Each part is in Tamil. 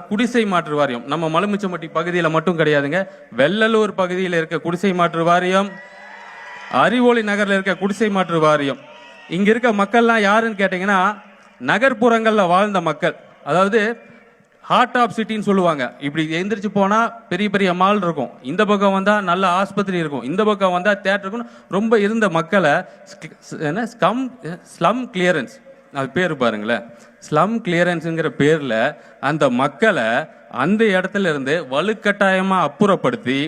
குடிசை மாற்று வாரியம் நம்ம மலுமிச்சம்பட்டி பகுதியில் மட்டும் கிடையாதுங்க. வெள்ளலூர் பகுதியில் இருக்க குடிசை மாற்று வாரியம், அறிவொளி நகர்ல இருக்க குடிசை மாற்று வாரியம். இங்க இருக்க மக்கள்லாம் யாருன்னு கேட்டீங்கன்னா நகர்ப்புறங்கள்ல வாழ்ந்த மக்கள். அதாவது ஹார்ட் ஆஃப் சிட்டின்னு சொல்லுவாங்க. இப்படி எந்திரிச்சு போனா பெரிய பெரிய மால் இருக்கும், இந்த பக்கம் வந்தா நல்ல ஆஸ்பத்திரி இருக்கும், இந்த பக்கம் வந்தா தேட்டர் இருக்கும். ரொம்ப இருந்த மக்களை ஸ்லம் கிளியரன்ஸ், அது பேர் பாருங்களேன், ஸ்லம் கிளியரன்ஸுங்கிற பேர்ல அந்த மக்களை அந்த இடத்துல இருந்து வலுக்கட்டாயமா அப்புறப்படுத்தி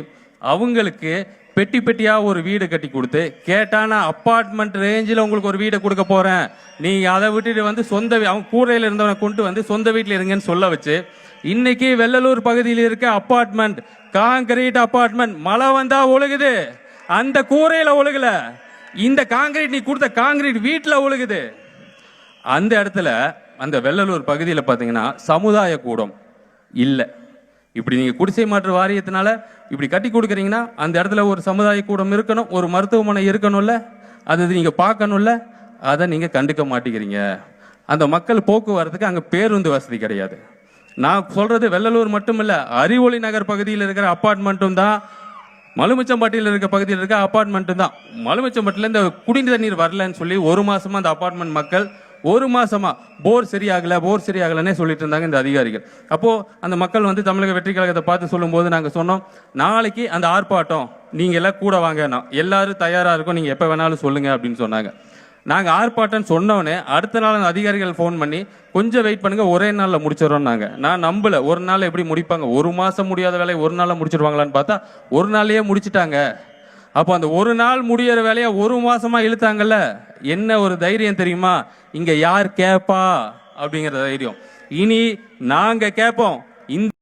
அவங்களுக்கு பெட்டி பெட்டியா ஒரு வீடு கட்டி கொடுத்து, கேட்டானா அப்பார்ட்மெண்ட் ரேஞ்சில் உங்களுக்கு ஒரு வீடை கொடுக்க போறேன், நீங்க அதை விட்டுட்டு வந்து சொந்த அவங்க கூரையில இருந்தவனை கொண்டு வந்து சொந்த வீட்டில் இருங்கன்னு சொல்ல வச்சு, இன்னைக்கு வெள்ளலூர் பகுதியில் இருக்க அப்பார்ட்மெண்ட் காங்கிரீட் அப்பார்ட்மெண்ட் மழை வந்தா ஒழுகுது, அந்த கூரையில ஒழுகல, இந்த காங்கிரீட் நீ கொடுத்த காங்கிரீட் வீட்டில் ஒழுகுது. அந்த இடத்துல அந்த வெள்ளலூர் பகுதியில் பார்த்தீங்கன்னா சமுதாய கூடம் இல்லை. இப்படி நீங்க குடிசை மாற்று வாரியத்தினால இப்படி கட்டி கொடுக்குறீங்கன்னா அந்த இடத்துல ஒரு சமுதாய கூடம் இருக்கணும், ஒரு மருத்துவமனை இருக்கணும்ல, அது நீங்க பார்க்கணும்ல, அதை நீங்க கண்டுக்க மாட்டேங்கிறீங்க. அந்த மக்கள் போக்குவரத்துக்கு அங்க பேருந்து வசதி கிடையாது. நான் சொல்றது வெள்ளலூர் மட்டும் இல்ல, அறிவொளி நகர் பகுதியில் இருக்கிற அப்பார்ட்மெண்ட்டும் தான், மலுமிச்சம்பட்டியில் இருக்க பகுதியில் இருக்க அப்பார்ட்மெண்ட்டும் தான். மலுமிச்சம்பட்டில இந்த குடி தண்ணீர் வரலன்னு சொல்லி ஒரு மாசமா அந்த அப்பார்ட்மெண்ட் மக்கள் ஒரு மாசமா போர் சரியாகலன்னே சொல்லிட்டு இருந்தாங்க இந்த அதிகாரிகள். அப்போ அந்த மக்கள் வந்து தமிழக வெற்றி கழகத்தை பார்த்து சொல்லும் போது நாங்க சொன்னோம், நாளைக்கு அந்த ஆர்ப்பாட்டம் நீங்க எல்லாம் கூட வாங்க, எல்லாரும் தயாரா இருக்கும், நீங்க எப்ப வேணாலும் சொல்லுங்க அப்படின்னு சொன்னாங்க. நாங்க ஆர்ப்பாட்டம் சொன்னோடனே அடுத்த நாள் அந்த அதிகாரிகள் ஃபோன் பண்ணி கொஞ்சம் வெயிட் பண்ணுங்க, ஒரே நாள்ல முடிச்சிடறோம். நான் நம்பல, ஒரு நாள் எப்படி முடிப்பாங்க, ஒரு மாசம் முடியாத வேலையை ஒரு நாள்ல முடிச்சிருவாங்களான்னு பார்த்தா ஒரு நாளையே முடிச்சிட்டாங்க. அப்போ அந்த ஒரு நாள் முடியற வேலையை ஒரு மாசமா இழுத்தாங்கல்ல, என்ன ஒரு தைரியம் தெரியுமா? இங்க யார் கேப்பா அப்படிங்கிற தைரியம். இனி நாங்க கேட்போம். இந்த